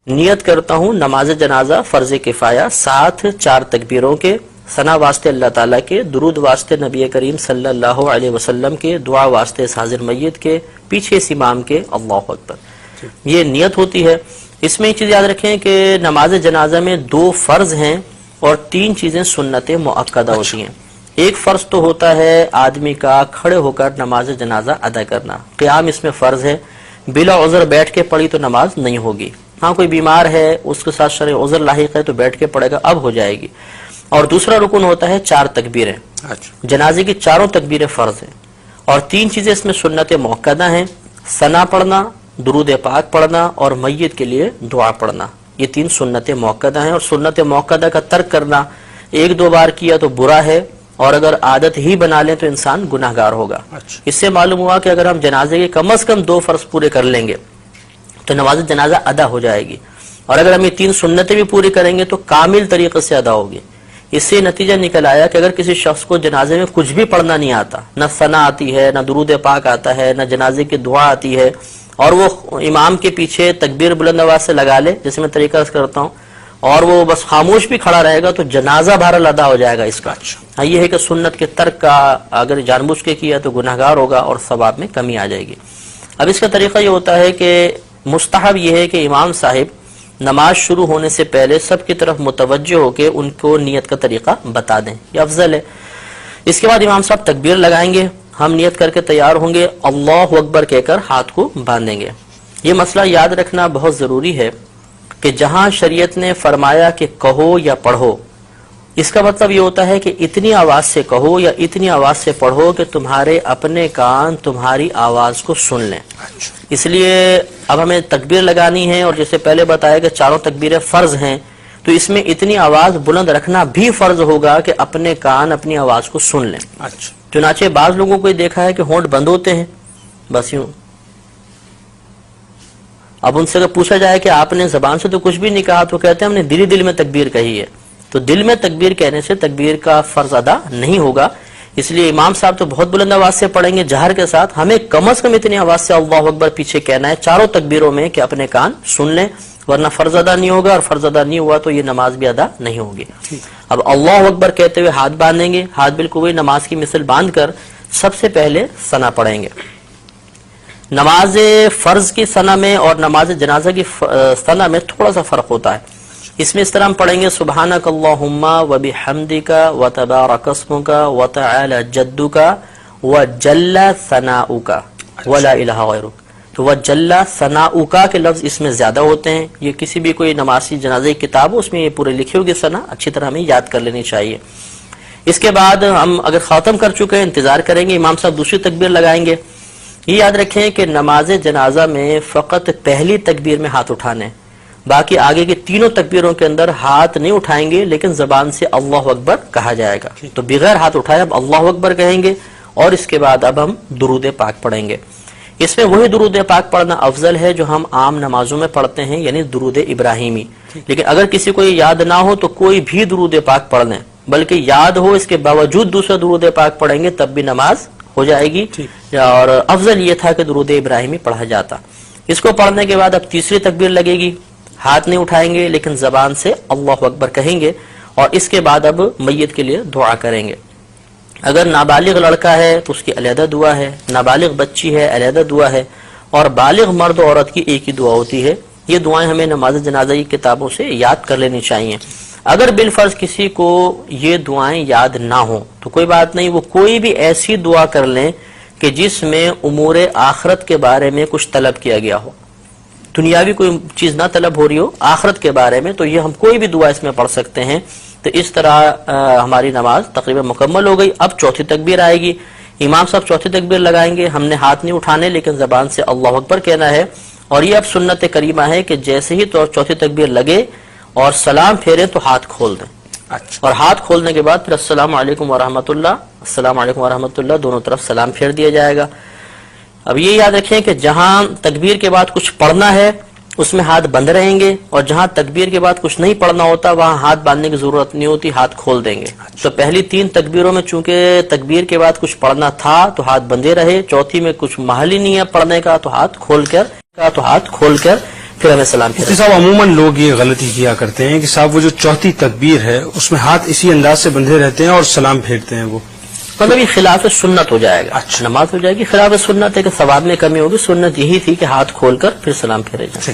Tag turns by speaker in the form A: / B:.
A: نیت کرتا ہوں نماز جنازہ فرض کفایہ، ساتھ 4 تکبیروں کے، ثنا واسطے اللہ تعالیٰ کے، درود واسطے نبی کریم صلی اللہ علیہ وسلم کے، دعا واسطے اس حاضر میت کے، پیچھے اس امام کے، اللہ اکبر، یہ نیت ہوتی ہے۔ اس میں ایک چیز یاد رکھیں کہ نماز جنازہ میں 2 فرض ہیں اور 3 چیزیں سنت مؤکدہ ہوتی ہیں۔ ایک فرض تو ہوتا ہے آدمی کا کھڑے ہو کر نماز جنازہ ادا کرنا، قیام اس میں فرض ہے، بلا عذر بیٹھ کے پڑھی تو نماز نہیں ہوگی، ہاں کوئی بیمار ہے اس کے ساتھ شرعی عذر لاحق ہے تو بیٹھ کے پڑھے گا، اب ہو جائے گی۔ اور دوسرا رکن ہوتا ہے 4 تکبیریں، جنازے کی 4 تکبیریں فرض ہیں، اور 3 چیزیں اس میں سنت مؤکدہ ہیں، ثنا پڑھنا، درود پاک پڑھنا اور میت کے لیے دعا پڑھنا، یہ 3 سنت مؤکدہ ہیں۔ اور سنت مؤکدہ کا ترک کرنا 1-2 بار کیا تو برا ہے، اور اگر عادت ہی بنا لیں تو انسان گناہگار ہوگا۔ اس سے معلوم ہوا کہ اگر ہم جنازے کے کم از کم 2 فرض پورے کر لیں گے تو نماز جنازہ ادا ہو جائے گی، اور اگر ہم یہ 3 سنتیں بھی پوری کریں گے تو کامل طریقے سے ادا ہوگی۔ اس سے نتیجہ نکل آیا کہ اگر کسی شخص کو جنازے میں کچھ بھی پڑھنا نہیں آتا، نہ ثنا آتی ہے، نہ درود پاک آتا ہے، نہ جنازے کی دعا آتی ہے، اور وہ امام کے پیچھے تکبیر بلند آواز سے لگا لے جیسے میں طریقہ کرتا ہوں، اور وہ بس خاموش بھی کھڑا رہے گا تو جنازہ بہرحال ادا ہو جائے گا اس کا۔ ہاں یہ ہے کہ سنت کے ترک کا اگر جان بوجھ کے کیا تو گناہگار ہوگا اور ثواب میں کمی آ جائے گی۔ اب اس کا طریقہ یہ ہوتا ہے کہ مستحب یہ ہے کہ امام صاحب نماز شروع ہونے سے پہلے سب کی طرف متوجہ ہو کے ان کو نیت کا طریقہ بتا دیں، یہ افضل ہے۔ اس کے بعد امام صاحب تکبیر لگائیں گے، ہم نیت کر کے تیار ہوں گے، اللہ اکبر کہہ کر ہاتھ کو باندھیں گے۔ یہ مسئلہ یاد رکھنا بہت ضروری ہے کہ جہاں شریعت نے فرمایا کہ کہو یا پڑھو، اس کا مطلب یہ ہوتا ہے کہ اتنی آواز سے کہو یا اتنی آواز سے پڑھو کہ تمہارے اپنے کان تمہاری آواز کو سن لیں۔ اس لیے اب ہمیں تکبیر لگانی ہے، اور جیسے پہلے بتایا کہ 4 تکبیریں فرض ہیں، تو اس میں اتنی آواز بلند رکھنا بھی فرض ہوگا کہ اپنے کان اپنی آواز کو سن لیں۔ چنانچہ بعض لوگوں کو یہ دیکھا ہے کہ ہونٹ بند ہوتے ہیں، بس یوں۔ اب ان سے اگر پوچھا جائے کہ آپ نے زبان سے تو کچھ بھی نہیں کہا، تو کہتے ہیں ہم نے دل میں تکبیر کہی ہے، تو دل میں تکبیر کہنے سے تکبیر کا فرض ادا نہیں ہوگا۔ اس لیے امام صاحب تو بہت بلند آواز سے پڑھیں گے جہر کے ساتھ، ہمیں کم از کم اتنی آواز سے اللہ اکبر پیچھے کہنا ہے 4 تکبیروں میں کہ اپنے کان سن لیں، ورنہ فرض ادا نہیں ہوگا، اور فرض ادا نہیں ہوا تو یہ نماز بھی ادا نہیں ہوگی۔ اب اللہ اکبر کہتے ہوئے ہاتھ باندھیں گے، ہاتھ بالکل وہی نماز کی مثل باندھ کر سب سے پہلے ثنا پڑھیں گے۔ نماز فرض کی ثنا میں اور نماز جنازہ کی ثنا میں تھوڑا سا فرق ہوتا ہے۔ اس میں اس طرح ہم پڑھیں گے سبحانک اللہم وبحمدک وتبارک اسمک وتعالی جدک وجل ثناؤک ولا الہ غیرک۔ تو وجل ثناؤک کے لفظ اس میں زیادہ ہوتے ہیں، یہ کسی بھی کوئی نمازی جنازے کی کتاب ہو اس میں یہ پورے لکھے ہوگی ثنا، اچھی طرح ہمیں یاد کر لینی چاہیے۔ اس کے بعد ہم اگر ختم کر چکے ہیں انتظار کریں گے، امام صاحب دوسری تکبیر لگائیں گے۔ یہ یاد رکھیں کہ نماز جنازہ میں فقط پہلی تکبیر میں ہاتھ اٹھانے، باقی آگے کی 3 تکبیروں کے اندر ہاتھ نہیں اٹھائیں گے، لیکن زبان سے اللہ اکبر کہا جائے گا۔ تو بغیر ہاتھ اٹھائے اب اللہ اکبر کہیں گے، اور اس کے بعد اب ہم درود پاک پڑھیں گے۔ اس میں وہی درود پاک پڑھنا افضل ہے جو ہم عام نمازوں میں پڑھتے ہیں، یعنی درود ابراہیمی۔ لیکن اگر کسی کو یہ یاد نہ ہو تو کوئی بھی درود پاک پڑھ لیں، بلکہ یاد ہو اس کے باوجود دوسرا درود پاک پڑھیں گے تب بھی نماز ہو جائے گی، اور افضل یہ تھا کہ درود ابراہیمی پڑھا جاتا۔ اس کو پڑھنے کے بعد اب تیسری تکبیر لگے گی، ہاتھ نہیں اٹھائیں گے لیکن زبان سے اللہ اکبر کہیں گے، اور اس کے بعد اب میت کے لیے دعا کریں گے۔ اگر نابالغ لڑکا ہے تو اس کی علیحدہ دعا ہے، نابالغ بچی ہے علیحدہ دعا ہے، اور بالغ مرد و عورت کی ایک ہی دعا ہوتی ہے۔ یہ دعائیں ہمیں نماز جنازہ کی کتابوں سے یاد کر لینی چاہیے۔ اگر بالفرض کسی کو یہ دعائیں یاد نہ ہوں تو کوئی بات نہیں، وہ کوئی بھی ایسی دعا کر لیں کہ جس میں امور آخرت کے بارے میں کچھ طلب کیا گیا ہو، دنیاوی کوئی چیز نہ طلب ہو رہی ہو، آخرت کے بارے میں، تو یہ ہم کوئی بھی دعا اس میں پڑھ سکتے ہیں۔ تو اس طرح ہماری نماز تقریباً مکمل ہو گئی۔ اب چوتھی تکبیر آئے گی، امام صاحب چوتھی تکبیر لگائیں گے، ہم نے ہاتھ نہیں اٹھانے لیکن زبان سے اللہ اکبر کہنا ہے، اور یہ اب سنت کریمہ ہے کہ جیسے ہی تو چوتھی تکبیر لگے اور سلام پھیریں تو ہاتھ کھول دیں، اور ہاتھ کھولنے کے بعد پھر السلام علیکم ورحمۃ اللہ، السلام علیکم ورحمۃ اللہ، دونوں طرف سلام پھیر دیا جائے گا۔ اب یہ یاد رکھیں کہ جہاں تکبیر کے بعد کچھ پڑھنا ہے اس میں ہاتھ بند رہیں گے، اور جہاں تکبیر کے بعد کچھ نہیں پڑھنا ہوتا وہاں ہاتھ باندھنے کی ضرورت نہیں ہوتی، ہاتھ کھول دیں گے۔ تو پہلی 3 تکبیروں میں چونکہ تکبیر کے بعد کچھ پڑھنا تھا تو ہاتھ بندے رہے، چوتھی میں کچھ محل ہی نہیں ہے پڑھنے کا تو ہاتھ کھول کر پھر ہمیں سلام پھیرنا
B: مفتی صاحب عموماً لوگ یہ غلطی کیا کرتے ہیں کہ صاحب وہ جو چوتھی تکبیر ہے اس میں ہاتھ اسی انداز سے بندھے رہتے ہیں اور سلام پھیرتے ہیں وہ
A: مطلب یہ خلاف سنت ہو جائے گا.
B: اچھا.
A: نماز ہو جائے گی خلاف سنت ہے کہ ثواب میں کمی ہوگی. سنت یہی تھی کہ ہاتھ کھول کر پھر سلام پھیرے جائیں.